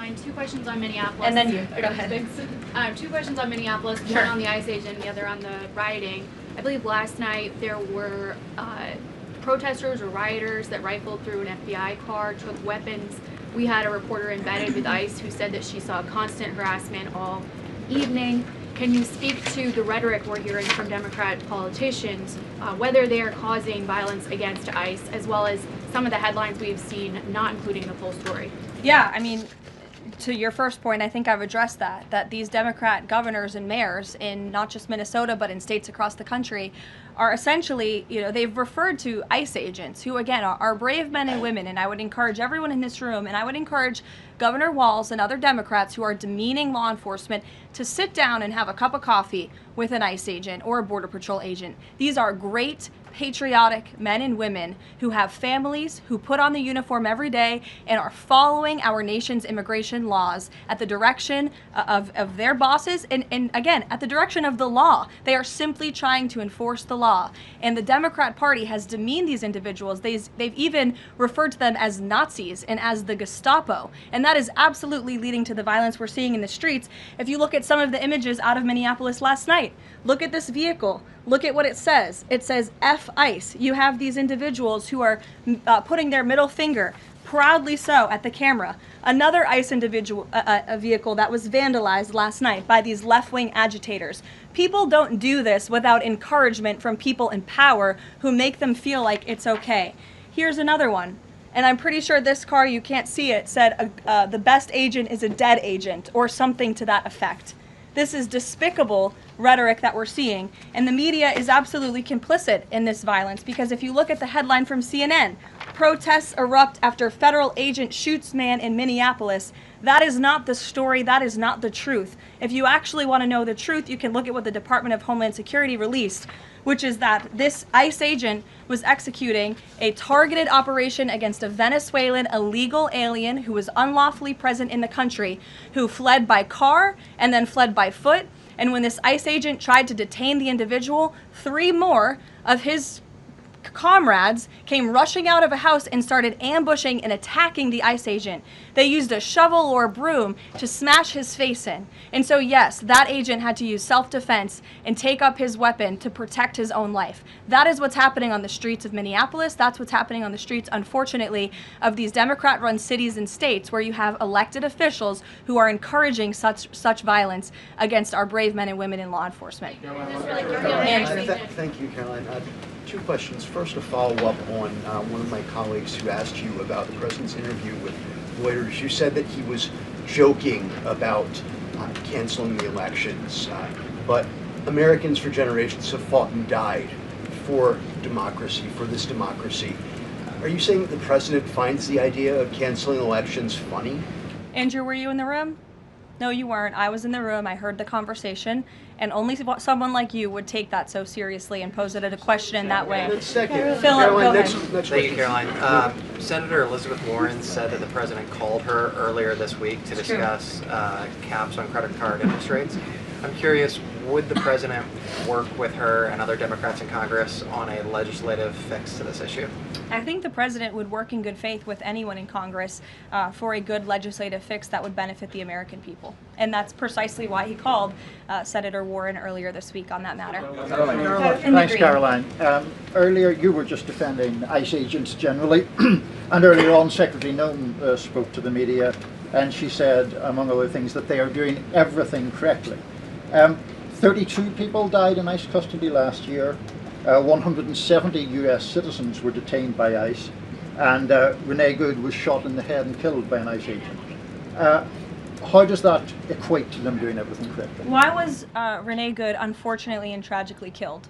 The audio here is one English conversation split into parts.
Caroline, two questions on Minneapolis. And then you, go ahead. Two questions on Minneapolis, Sure. one on the ICE agent, the other on the rioting. I believe last night there were protesters or rioters that rifled through an FBI car, took weapons. We had a reporter embedded with ICE who said that she saw constant harassment all evening. Can you speak to the rhetoric we're hearing from Democrat politicians, whether they are causing violence against ICE, as well as some of the headlines we've seen not including the full story? Yeah, I mean, to your first point, I think I've addressed that these Democrat governors and mayors in not just Minnesota, but in states across the country are essentially, they've referred to ICE agents who, again, are brave men and women. And I would encourage everyone in this room, and I would encourage Governor Walz and other Democrats who are demeaning law enforcement to sit down and have a cup of coffee with an ICE agent or a Border Patrol agent. These are great, patriotic men and women who have families, who put on the uniform every day and are following our nation's immigration laws at the direction of their bosses and again, at the direction of the law. They are simply trying to enforce the law. And the Democrat Party has demeaned these individuals. They've even referred to them as Nazis and as the Gestapo. And that is absolutely leading to the violence we're seeing in the streets. If you look at some of the images out of Minneapolis last night, look at this vehicle. Look at what it says. It says F ICE. You have these individuals who are putting their middle finger, proudly so, at the camera. Another ICE a vehicle that was vandalized last night by these left-wing agitators. People don't do this without encouragement from people in power who make them feel like it's okay. Here's another one. And I'm pretty sure this car, you can't see it, said the best agent is a dead agent or something to that effect. This is despicable rhetoric that we're seeing, and the media is absolutely complicit in this violence because if you look at the headline from CNN, protests erupt after federal agent shoots man in Minneapolis, that is not the story, that is not the truth. If you actually want to know the truth, you can look at what the Department of Homeland Security released, which is that this ICE agent was executing a targeted operation against a Venezuelan illegal alien who was unlawfully present in the country, who fled by car and then fled by foot. And when this ICE agent tried to detain the individual, 3 more of his comrades came rushing out of a house and started ambushing and attacking the ICE agent. They used a shovel or a broom to smash his face in. And so yes, that agent had to use self-defense and take up his weapon to protect his own life. That is what's happening on the streets of Minneapolis. That's what's happening on the streets, unfortunately, of these Democrat-run cities and states where you have elected officials who are encouraging such violence against our brave men and women in law enforcement. Thank you, Caroline. 2 questions. First, a follow-up on one of my colleagues who asked you about the president's interview with Reuters. You said that he was joking about canceling the elections, but Americans for generations have fought and died for democracy, for this democracy. Are you saying that the president finds the idea of canceling elections funny? Andrew, were you in the room? No, you weren't. I was in the room. I heard the conversation, and only someone like you would take that so seriously and pose it as a question in that way. Second, Philip, go ahead. Thank you, Caroline. Senator Elizabeth Warren said that the president called her earlier this week to discuss caps on credit card interest rates. I'm curious, would the president work with her and other Democrats in Congress on a legislative fix to this issue? I think the president would work in good faith with anyone in Congress for a good legislative fix that would benefit the American people. And that's precisely why he called Senator Warren earlier this week on that matter. Thanks, Caroline. Earlier you were just defending ICE agents generally, and earlier on Secretary Noem spoke to the media, and she said, among other things, that they are doing everything correctly. 32 people died in ICE custody last year. 170 US citizens were detained by ICE, and Renee Good was shot in the head and killed by an ICE agent. How does that equate to them doing everything correctly? Why was Renee Good unfortunately and tragically killed?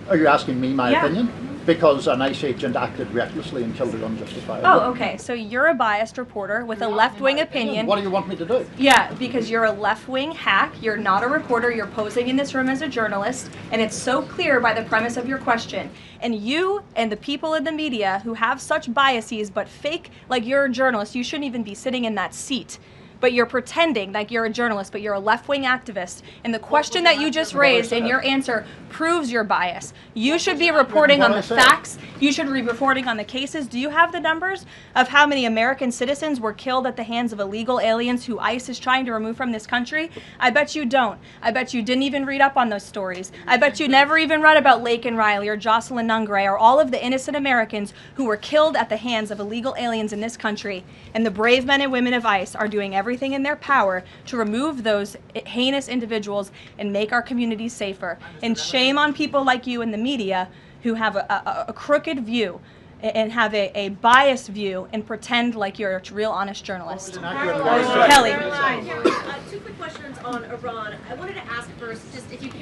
Are you asking me my opinion? Because an ICE agent acted recklessly and killed her unjustifiably. Oh, okay. So you're a biased reporter with a left-wing opinion. What do you want me to do? Yeah, because you're a left-wing hack. You're not a reporter. You're posing in this room as a journalist, and it's so clear by the premise of your question. And you and the people in the media who have such biases but fake like you're a journalist, you shouldn't even be sitting in that seat. but you're pretending like you're a journalist, but you're a left-wing activist. And the question that you just raised and your answer proves your bias. You should be reporting on the facts. You should be reporting on the cases. Do you have the numbers of how many American citizens were killed at the hands of illegal aliens who ICE is trying to remove from this country? I bet you don't. I bet you didn't even read up on those stories. I bet you never even read about Lake and Riley or Jocelyn Nungray or all of the innocent Americans who were killed at the hands of illegal aliens in this country. And the brave men and women of ICE are doing everything in their power to remove those heinous individuals and make our communities safer. And shame on people like you in the media who have a crooked view and have a biased view and pretend like you're a real honest journalist. Kelly. Two quick questions on Iran. I wanted to ask first, just if you can.